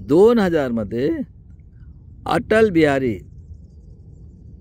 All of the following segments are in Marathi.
2000 अटल बिहारी,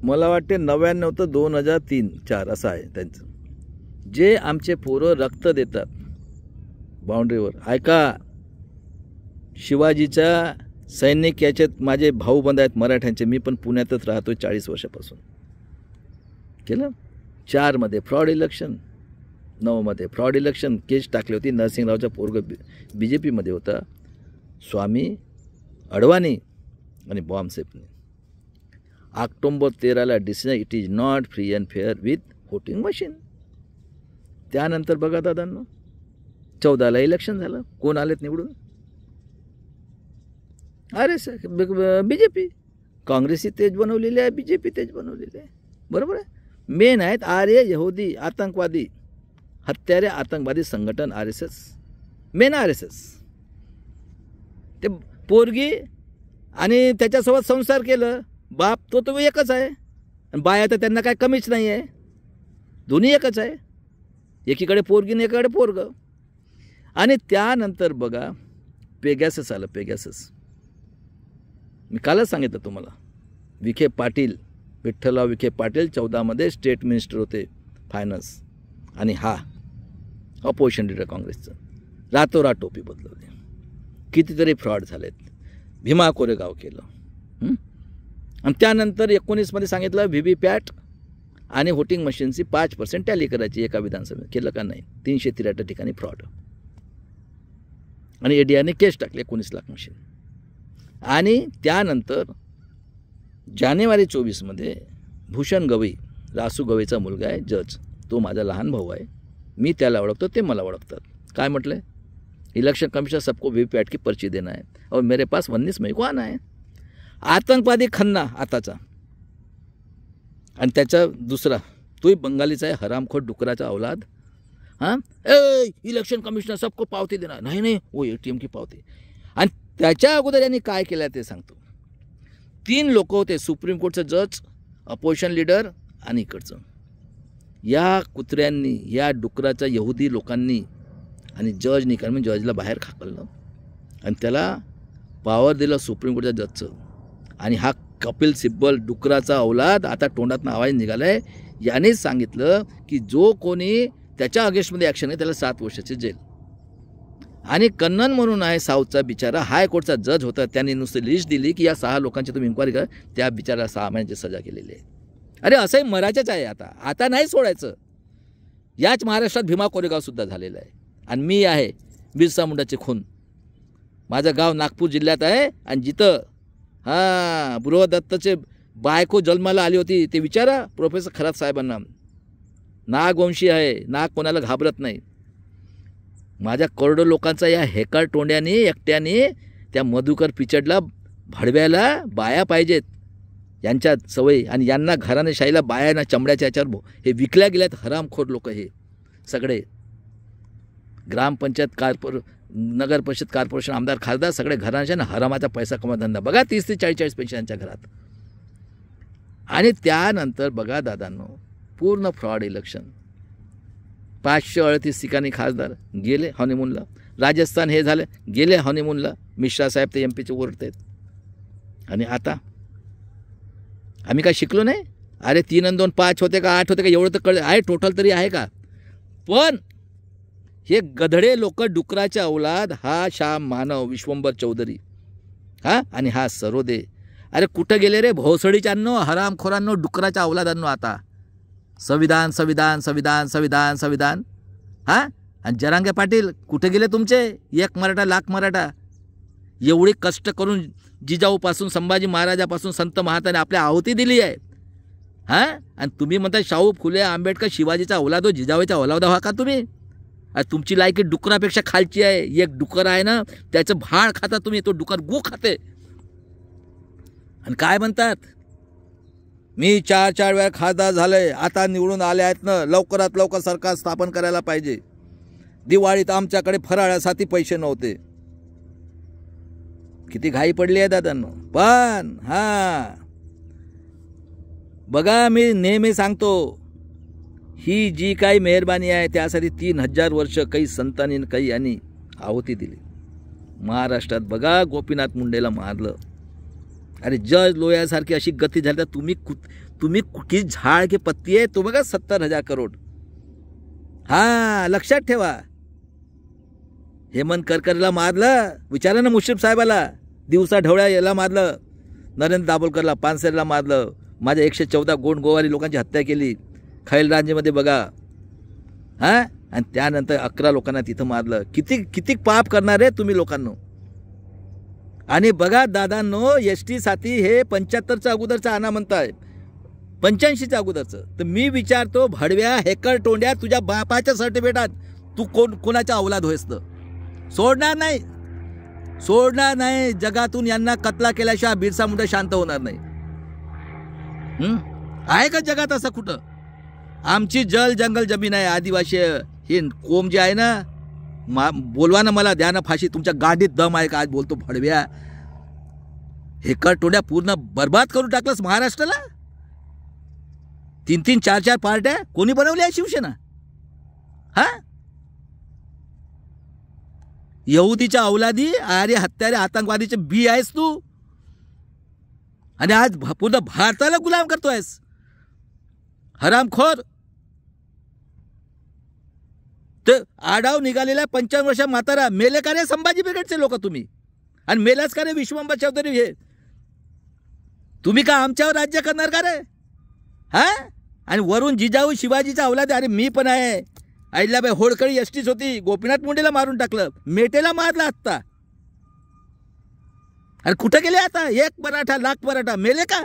मला वाटते 99 तर 2003-4 असं आहे त्यांचं, जे आमचे पोरं रक्त देतात बाउंड्रीवर. ऐका, शिवाजीच्या सैनिक याच्यात माझे भाऊबंद आहेत मराठ्यांचे. मी पण पुण्यातच राहतो 40 वर्षापासून. केलं 4 fraud election, 9 fraud election case टाकली होती. नरसिंहरावचा पोरग BJPमध्ये होता, स्वामी अडवाणी आणि बॉम्बसेपने. October 13 decision, it is not free and fair with voting machine. त्यानंतर बघा दादांनो, 14 इलेक्शन झालं. कोण आलेत निवडून? RSS, BJP. काँग्रेसही तेच बनवलेले आहे, BJP तेच बनवलेले आहे. बरोबर आहे. मेन आहेत आर्य यहुदी आतंकवादी, हत्यारे आतंकवादी संघटन RSS. Main RSS. ते पोरगी आणि त्याच्यासोबत संसार केलं, बाप तो एकच आहे, आणि बाया तर त्यांना काय कमीच नाही आहे. दोन्ही एकच आहे, एकीकडे पोरगी आणि एकीकडे पोरग. आणि त्यानंतर बघा पेगॅसस आलं. पेगॅसस मी कालच सांगितलं तुम्हाला. विखे पाटील, विठ्ठलराव विखे पाटील 14 स्टेट मिनिस्टर होते फायनान्स, आणि हा अपोजिशन लीडर काँग्रेसचं. रातोरात टोपी बदलवली. कितीतरी फ्रॉड झालेत. भीमा कोरेगाव केलं. आणि त्यानंतर 19 सांगितलं VVPAT आणि व्होटिंग मशीनची 5% टॅली करायची एका विधानसभेत. केलं का नाही? 363 ठिकाणी फ्रॉड. आणि ADIने केस टाकले 19 लाख मशीन. आणि त्यानंतर जानेवारी 24 भूषण गवई, रासू गवईचा मुलगा आहे, जज. तो माझा लहान भाऊ आहे. मी त्याला ओळखतो, ते मला ओळखतात. काय म्हटलं? इलेक्शन कमिशन सबको VVPAT की पर्ची देना है और मेरे पास 19 मई को आना है. आतंकवादी खन्ना आताचा. आणि त्याचा दुसरा, तोही बंगालीचा आहे, हरामखोर डुकराचा औलाद. हां, इलेक्शन कमिशनर सबको पावती देणार. नाही वो ATM की पावती. आणि त्याच्या अगोदर यांनी काय केलं ते सांगतो. 3 लोक होते, सुप्रीम कोर्टचं जज, अपोजिशन लीडर आणि इकडचं. या कुत्र्यांनी, या डुकराच्या यहुदी लोकांनी आणि जजनी, कारण मी जजला बाहेर खाकललं आणि त्याला पॉवर दिलं सुप्रीम कोर्टच्या जजचं. आणि हा कपिल सिब्बल डुकराचा औलाद आता तोंडातनं आवाज निघालाय. यानेच सांगितलं की जो कोणी त्याच्या अगेन्स्टमध्ये ॲक्शन आहे त्याला 7 वर्षाची जेल. आणि कन्नन म्हणून आहे साऊथचा बिचारा, हायकोर्टचा जज होता. त्यांनी नुसती लिस्ट दिली की या 6 लोकांची तुम्ही इन्क्वायरी करा. त्या बिचाराला 6 महिन्याची सजा केलेली आहे. अरे असंही मराठीच आहे. आता नाही सोडायचं. याच महाराष्ट्रात भीमा कोरेगावसुद्धा झालेलं आहे. आणि मी आहे बिरसा मुंडाचे खून. माझं गाव नागपूर जिल्ह्यात आहे. आणि जिथं बृहदत्तचे बायको जन्माला आली होती ते विचारा प्रोफेसर खरात साहेबांना. नागवंशी आहे, नाग कोणाला घाबरत नाही. माझ्या करोडो लोकांचा या हेकार तोंड्याने एकट्याने त्या मधुकर पिचडला भडव्याला बाया पाहिजेत, यांच्या सवयी. आणि यांना घराने शाहीला बायांना चमड्याच्या याच्यावर हे विकल्या गेल्यात हरामखोर लोक. हे सगळे ग्रामपंचायत, नगर परिषद, कॉर्पोरेशन, आमदार, खासदार सगळे घरांच्या हरामाचा पैसा कमा धंदा. बघा 30 ते 40 पैसे यांच्या घरात. आणि त्यानंतर बघा दादांनो, पूर्ण फ्रॉड इलेक्शन. 538 ठिकाणी खासदार गेले हॉनीमूनला. राजस्थान हे झालं, गेले हॉनीमूनला. मिश्रा साहेब ते MP ओरडत आहेत. आणि आता आम्ही काय शिकलो नाही? अरे 3 आणि 2 5 होते का 8 होते का एवढं तर कळलं आहे. टोटल तरी आहे का? पण हे गधडे लोक, डुकराच्या औलाद, हा श्याम मानव, विश्वंभर चौधरी, आणि हा सरोदे. अरे कुठं गेले रे भोसडीच्यांनो, हरामखोरांनो, डुकराच्या औलादांनो? आता संविधान संविधान संविधान संविधान संविधान. आणि जरांगे पाटील कुठे गेले तुमचे? 1 मराठा लाख मराठा. एवढी कष्ट करून जिजाऊपासून, संभाजी महाराजापासून, संत महात्माने आपल्या आहुती दिली आहे. आणि तुम्ही म्हणता शाहू फुले आंबेडकर शिवाजीचा औलादो, जिजाऊचा औलाद व्हा का तुम्ही? तुमची लायकी डुकरापेक्षा खालची आहे. एक डुकर आहे ना, त्याचं भाड खाता तुम्ही. तो डुकर गू खाते. आणि काय म्हणतात, मी 4 वेळा खासदार झाले, आता निवडून आले आहेत ना, लवकरात लवकर सरकार स्थापन करायला पाहिजे. दिवाळीत आमच्याकडे फराळासाठी पैसे नव्हते. किती घाई पडली आहे दादांनो. पण बघा, मी नेहमी सांगतो, ही जी काही मेहरबानी आहे त्यासाठी 3000 वर्ष काही संतांनी, काही यांनी आहुती दिली. महाराष्ट्रात बघा गोपीनाथ मुंडेला मारलं. अरे जज लोयासारखी अशी गती झाली तर तुम्ही कुठली झाड के पत्ती आहे तो बघा 70,000 करोड. हा लक्षात ठेवा. हेमंत करकरला मारलं, विचारा ना मुश्रीफ साहेबाला. दिवसा ढवळ्या याला मारलं, नरेंद्र दाभोलकरला, पानसरेला मारलं. माझ्या 114 गोंडगोवारी लोकांची हत्या केली खैलरांजेमध्ये बघा. हां, आणि त्यानंतर 11 लोकांना तिथं मारलं. किती पाप करणार आहे तुम्ही लोकांनो. आणि बघा दादांनो, ST साठी हे 75च्या अगोदरचा आणा म्हणताय, 85च्या अगोदरचं. तर मी विचारतो, भडव्या हेकर तोंड्या, तुझ्या बापाच्या सर्टिफिकेटात तू कोणाच्या अवलाद होयस तर सोडणार नाही. जगातून यांना कत्ला केल्याशिवाय बिरसा मुंडा शांत होणार नाही. आहे का जगात असं कुठं? आमची जल जंगल जमीन आहे. आदिवासी हे कोम जे आहे ना, बोलवा ना मला, द्या ना फाशी. तुमच्या गाडीत दम आहे का? आज बोलतो भडव्या हेकर तोंड्या, पूर्ण बर्बाद करून टाकलंस महाराष्ट्राला. 3-3, 4-4 पार्ट्या कोणी बनवल्या आहे शिवसेना? हा, यहुदीच्या अवलादी, आर्य हत्यारे, आतंकवादीचे बी आहेस तू. आणि आज पूर्ण भारताला गुलाम करतोयस, हरामखोर. ते आडाव निघालेल्या 55 वर्षा म्हातारा मेले का रे संभाजी ब्रिगेडचे लोक तुम्ही? आणि मेलाच का रे विश्वंभर चौधरी? हे तुम्ही का आमच्यावर राज्य करणार का रे? हा, आणि वरून जिजाऊ शिवाजीचा अवलाद. अरे मी पण आहे. अहिल्याबाई होळकरी STच होती, गोपीनाथ मुंडेला मारून टाकलं, मेटेला मारला आत्ता. अरे कुठं गेले आता? 1 मराठा लाख मराठा मेले का?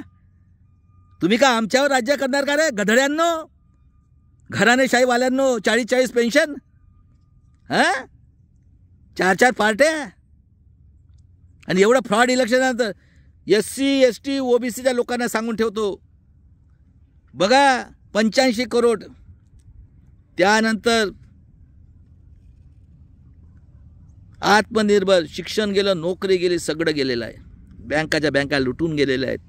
तुम्ही का आमच्यावर राज्य करणार का रे गधड्यांनो, घराणेशाहीवाल्यांनो? 40-40 पेन्शन, हा, 4-4 पार्ट्या, आणि एवढं फ्रॉड इलेक्शननंतर. SC ST OBCच्या लोकांना सांगून ठेवतो बघा, 85 करोड. त्यानंतर आत्मनिर्भर, शिक्षण गेलं, नोकरी गेली, सगळं गेलेलं आहे. बँकाच्या बँका लुटून गेलेल्या आहेत.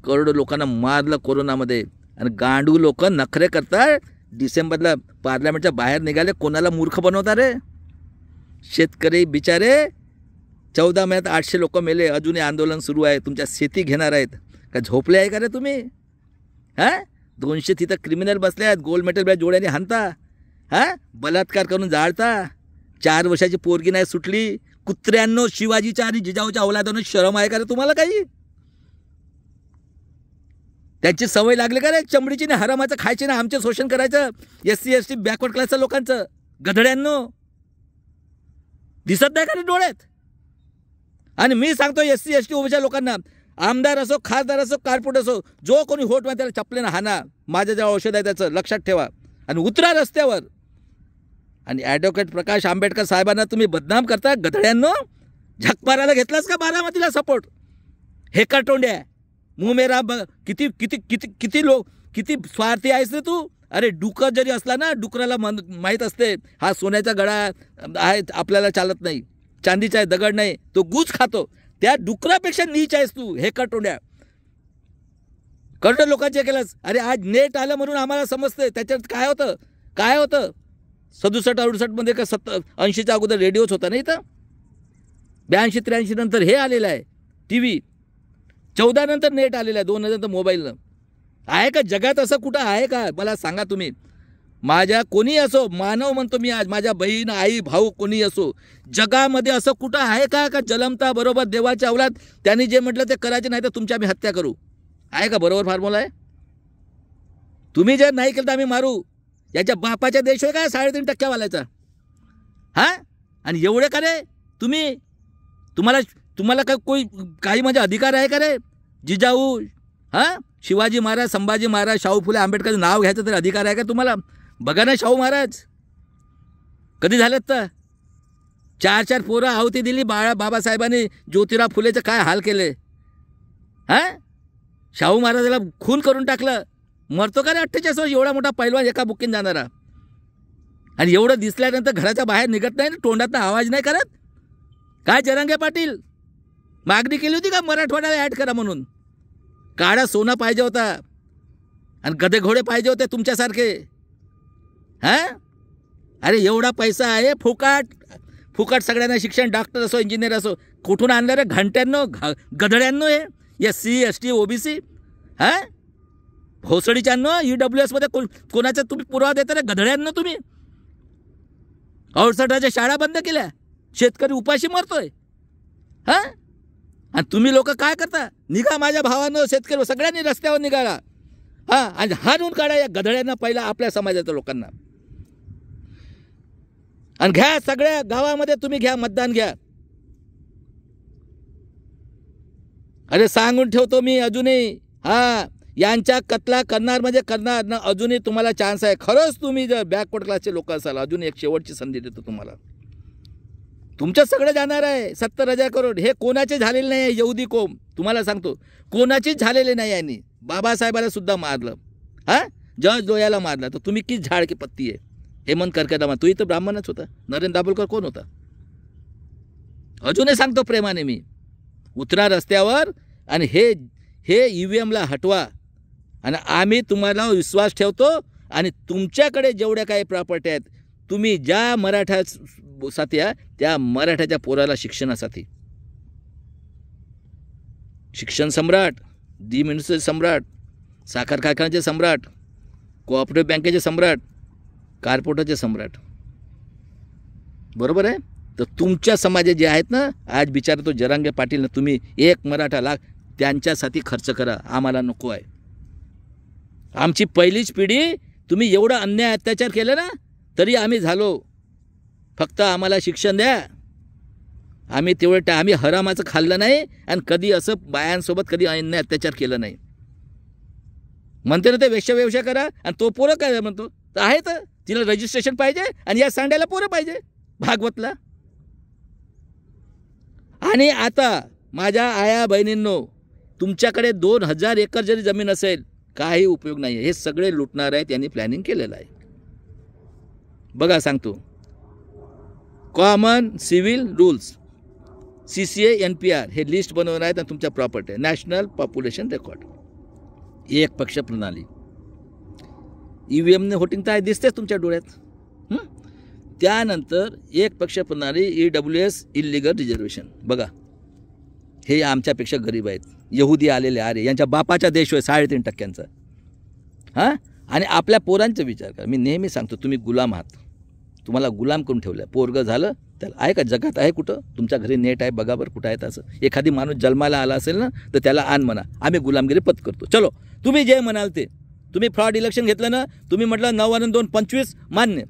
करोडो लोकांना मारलं कोरोनामध्ये. आणि गांडू लोक नखरे करतात. डिसेंबरला पार्लमेंटच्या बाहेर निघाले, कोणाला मूर्ख बनवता रे? शेतकरी बिचारे 14 महिन्यात 800 लोक मेले. अजूनही आंदोलन सुरू आहे. तुमच्या शेती घेणार आहेत का? झोपले आहे का रे तुम्ही? हां, 200 तिथं क्रिमिनल बसले आहेत, गोल्ड मेडल बॅच जोड्याने हाणता. हां, बलात्कार करून जाळता. 4 वर्षाची पोरगी नाही सुटली. कुत्र्यांनो, शिवाजीच्या आणि जिजाऊच्या अवलादांनो शरम आहे का रे तुम्हाला काही? त्यांची सवय लागली का रे चमडीची नाही हरामाचं खायची ना, आमचे शोषण करायचं. SC ST बॅकवर्ड क्लासच्या लोकांचं. गधड्यांनो, दिसत नाही का रे डोळ्यात? आणि मी सांगतो SC ST ओबीसीच्या लोकांना, आमदार असो, खासदार असो, कारपोरेट असो, जो कोणी होट माहिती त्याला चपलेनं हाना. माझं जे औषध आहे त्याचं लक्षात ठेवा आणि उतरा रस्त्यावर. आणि ॲडव्होकेट प्रकाश आंबेडकर साहेबांना तुम्ही बदनाम करता गधड्यांनो. झक मारायला घेतलास का बारामतीला सपोर्ट? हेकर तोंड्या, मुमेरा. किती किती किती किती लोक, किती स्वार्थी आहेस रे तू. अरे डुकर जरी असला ना, डुकराला माहीत असते हा सोन्याचा गळा आहे, आपल्याला चालत नाही. चांदीचा आहे, दगड नाही, तो गूज खातो. त्या डुकरापेक्षा नीच आहेस तू, हेकर तोंड्या. करोडो लोकांचे केलंस. अरे आज नेट आलं म्हणून आम्हाला समजते. त्याच्यात काय होतं 67-68 मध्ये का 80च्या अगोदर रेडिओच होता नाही तर. 82-83 नंतर हे आलेलं आहे TV. 14 नंतर नेट आलेलं आहे. 2000 नंतर मोबाईलनं. आहे का जगात असं कुठं आहे का? मला सांगा तुम्ही. माझ्या कोणी असो, मानव म्हणतो मी आज, माझ्या बहीण, आई, भाऊ कोणी असो, जगामध्ये असं कुठं आहे का जलमता बरोबर देवाच्या अवलाद त्यांनी जे म्हटलं ते करायचे, नाही तर तुमची आम्ही हत्या करू? आहे का? बरोबर फॉर्म्युला आहे. तुम्ही जर नाही केलं तर आम्ही मारू. याच्या बापाच्या देश होय काय 3.5% वालायचा? हां, आणि एवढे का रे तुम्ही? तुम्हाला काही म्हणजे अधिकार आहे का रे? जिजाऊ, हां, शिवाजी महाराज, संभाजी महाराज, शाहू फुले आंबेडकरचं नाव घ्यायचं तर अधिकार आहे का तुम्हाला? बघा ना शाहू महाराज कधी झालेत तर. 4-4 पोरं आहुती दिली. बाबासाहेबांनी ज्योतिराव फुलेचं काय हाल केले. हां, शाहू महाराजाला खून करून टाकलं. मरतो का रे 48 वर्ष एवढा मोठा पैलवान एका बुक्कीन जाणारा? आणि एवढं दिसल्यानंतर घराच्या बाहेर निघत नाही, तोंडातनं आवाज नाही करत. काय जरांगे पाटील मागणी केली होती का मराठवाड्याला ॲड करा म्हणून? काळा सोना पाहिजे होता आणि गधे घोडे पाहिजे होते तुमच्यासारखे. हां, अरे एवढा पैसा आहे, फुकट सगळ्यांना शिक्षण, डॉक्टर असो इंजिनियर असो, कुठून आणलं रे घंट्यांनो गधड्यांनो हे SC ST OBC हां भोसडीच्यांनो EWS मध्ये कोणाचा तुम्ही पुरावा देता रे गधड्यांनो तुम्ही 68 शाळा बंद केल्या, शेतकरी उपाशी मरतोय हां आणि तुम्ही लोक काय करता निघा माझ्या भावांनो शेतकरी सगळ्यांनी रस्त्यावर निघाला हां आणि हाणून काढा या गधड्यांना पहिला आपल्या समाजाच्या लोकांना आणि घ्या सगळ्या गावामध्ये तुम्ही घ्या मतदान घ्या. अरे सांगून ठेवतो मी अजूनही हां यांच्या कतला करणार म्हणजे करणार ना अजूनही तुम्हाला चान्स आहे. खरंच तुम्ही जर बॅकवर्ड क्लासचे लोक असाल अजून एक शेवटची संधी देतो तुम्हाला. तुमचं सगळं जाणार आहे 70,000 करोड हे कोणाचे झालेले नाही आहे. यहुदी कोम तुम्हाला सांगतो कोणाचीच झालेले नाही यांनी. बाबासाहेबाला सुद्धा मारलं हां जॉर्ज लोयाला मारला तर तुम्ही किती झाड की पत्ती आहे. हेमंत करकरे तू इथं ब्राह्मणच होता. नरेंद्र दाभोलकर कोण होता. अजूनही सांगतो प्रेमाने मी उतरा रस्त्यावर आणि हे EVMला हटवा आणि आम्ही तुम्हाला विश्वास ठेवतो आणि तुमच्याकडे जेवढ्या काही प्रॉपर्टी आहेत तुम्ही ज्या मराठासाठी त्या मराठाच्या पोराला शिक्षणासाठी शिक्षण सम्राट, डिमिनिस्ट्री सम्राट, साखर कारखान्याचे सम्राट, कोऑपरेटिव्ह बँकेचे सम्राट, कॉर्पोरेटचे सम्राट बरोबर आहे. तर तुमच्या समाजात जे आहेत ना आज बिचारा तो जरांगे पाटील ना तुम्ही एक मराठा लाख त्यांच्यासाठी खर्च करा. आम्हाला नको आहे. आमची पहिलीच पिढी तुम्ही एवढा अन्याय अत्याचार केले ना तरी आम्ही झालो. फक्त आम्हाला शिक्षण द्या. आम्ही तेवढं आम्ही हरामाचं खाल्लं नाही आणि कधी असं बायांसोबत कधी अन्याय अत्याचार केलं नाही. म्हणते ना ते व्यवसाय करा आणि तो पोरं काय म्हणतो तर आहे तर तिला रजिस्ट्रेशन पाहिजे आणि या सांड्याला पोरं पाहिजे भागवतला. आणि आता माझ्या आया बहिणींनो तुमच्याकडे 2000 एकर जरी जमीन असेल काही उपयोग नाही आहे. हे सगळे लुटणार आहेत यांनी प्लॅनिंग केलेलं आहे. बघा सांगतो common civil rules CCA NPR हे लिस्ट बनवणार आहेत आणि तुमच्या प्रॉपर्टी नॅशनल पॉप्युलेशन रेकॉर्ड एक पक्ष प्रणाली EVMने व्होटिंग तर दिसतेच तुमच्या डोळ्यात. त्यानंतर एक पक्ष प्रणाली EWS इलिगल रिझर्वेशन. बघा हे आमच्यापेक्षा गरीब आहेत यहुदी आलेले अरे यांच्या बापाचा देश होय 3.5% हां आणि आपल्या पोरांचा विचार करा. मी नेहमी सांगतो तुम्ही गुलाम आहात. तुम्हाला गुलाम करून ठेवलं. पोरगं झालं त्याला आहे का जगात आहे कुठं तुमच्या घरी नेट आहे बघा बरं कुठं आहे असं. एखादी माणूस जन्माला आला असेल ना तर त्याला आण म्हणा आम्ही गुलामगिरी पत्करतो. चलो तुम्ही जे म्हणाल ते तुम्ही फ्रॉड इलेक्शन घेतलं ना तुम्ही म्हटलं 9 आणि 2 25 मान्य.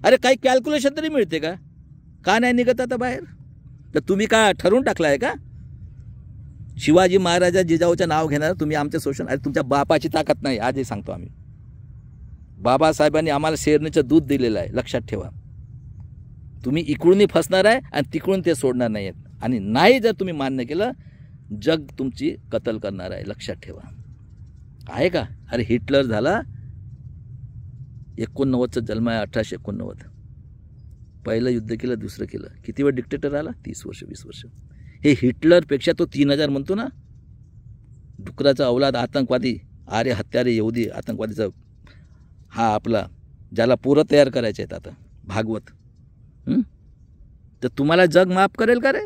अरे काही कॅल्क्युलेशन तरी मिळते का नाही निघत आता बाहेर. तर तुम्ही का ठरवून टाकलं आहे का शिवाजी महाराजा जिजाऊचं नाव घेणार तुम्ही आमचं शोषण. अरे तुमच्या बापाची ताकद नाही आजही सांगतो आम्ही. बाबासाहेबांनी आम्हाला शेरणीचं दूध दिलेलं आहे लक्षात ठेवा. तुम्ही इकडूनही फसणार आहे आणि तिकडून ते सोडणार नाही आहेत. आणि नाही जर तुम्ही मान्य केलं जग तुमची कत्ल करणार आहे लक्षात ठेवा. आहे का. अरे हिटलर झाला 89चा जन्म आहे 1889. पहिलं युद्ध केलं दुसरं केलं. किती वेळ डिक्टेटर आला 30 वर्ष 20 वर्ष. हे हिटलरपेक्षा तो 3000 म्हणतो ना डुकराचा अवलाद आतंकवादी आर्य हत्यारे यहुदी आतंकवादीचा हा आपला ज्याला पोरं तयार करायचे आहेत आता भागवत. तर तुम्हाला जग माफ करेल का रे.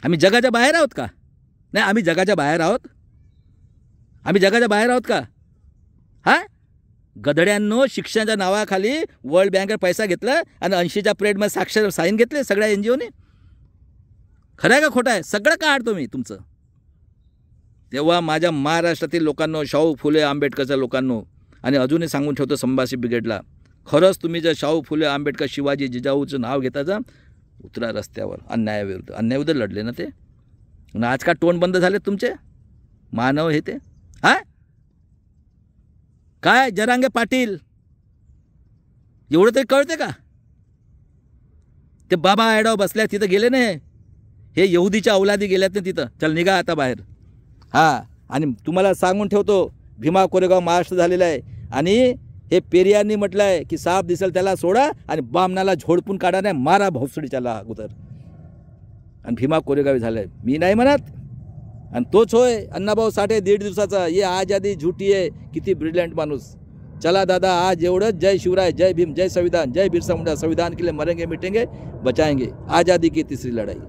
आम्ही जगाच्या बाहेर आहोत का. नाही आम्ही जगाच्या बाहेर आहोत. आम्ही जगाच्या बाहेर आहोत का. हां गधड्यांनो शिक्षणाच्या नावाखाली वर्ल्ड बँकेत पैसा घेतला आणि 80च्या पिरियडमध्ये साक्षर साईन घेतले सगळ्या NGOने. खरं आहे का खोटं आहे. सगळं काढतो मी तुमचं. तेव्हा माझ्या महाराष्ट्रातील लोकांनो शाहू फुले आंबेडकरच्या लोकांनो आणि अजूनही सांगून ठेवतो संभाजी ब्रिगेडला खरंच तुम्ही जर शाहू फुले आंबेडकर शिवाजी जिजाऊचं नाव घेता जा उतरा रस्त्यावर. अन्यायविरुद्ध लढले ना ते. आणि आज का तोंड बंद झाले तुमचे मानव हे ते. हां काय जरांगे पाटील एवढं तरी कळते का. ते बाबा आयडाव बसल्या तिथं गेले नाही. हे यहुदीच्या अवलादी गेल्यात ना तिथं. चल निघा आता बाहेर. हां आणि तुम्हाला सांगून ठेवतो भीमा कोरेगाव महाराष्ट्र झालेला आहे आणि हे पेरियारनी म्हटलं आहे की साप दिसेल त्याला सोडा आणि बामणाला झोडपून काढा नाही मारा भोसडीच्याला अगोदर. आणि भीमा कोरेगाव झालं आहे मी नाही म्हणत. आणि तोच होय अण्णाभाऊ साठे 1.5 दिवसाचा ये आजादी झुटी आहे. किती ब्रिलियंट माणूस चला दादा आज एवढंच. जय शिवराय, जय भीम, जय संविधान, जय बिरसा मुंडा. संविधान के लिए मरेंगे मिटेंगे, बचाएंगे. आज़ादी की तीसरी लड़ाई.